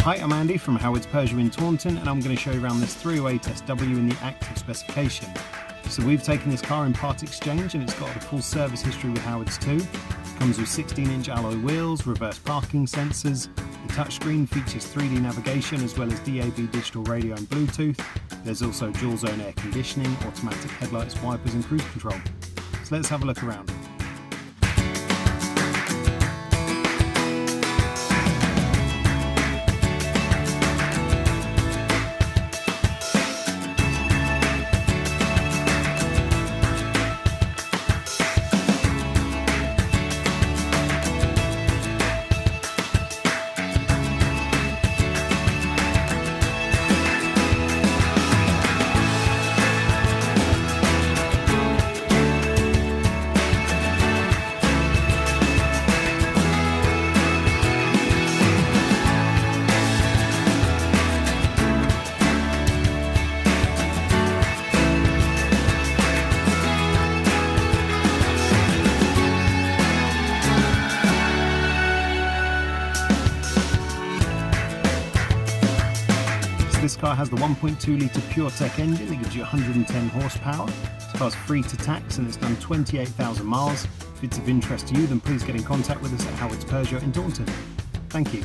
Hi, I'm Andy from Howard's Peugeot in Taunton, and I'm going to show you around this 308 SW in the active specification. So we've taken this car in part exchange and it's got a full service history with Howard's too. It comes with 16-inch alloy wheels, reverse parking sensors. The touchscreen features 3D navigation as well as DAB digital radio and Bluetooth. There's also dual zone air conditioning, automatic headlights, wipers and cruise control. So let's have a look around. This car has the 1.2 litre PureTech engine that gives you 110 horsepower. This car's free to tax and it's done 28,000 miles. If it's of interest to you, then please get in contact with us at Howard's Peugeot in Taunton. Thank you.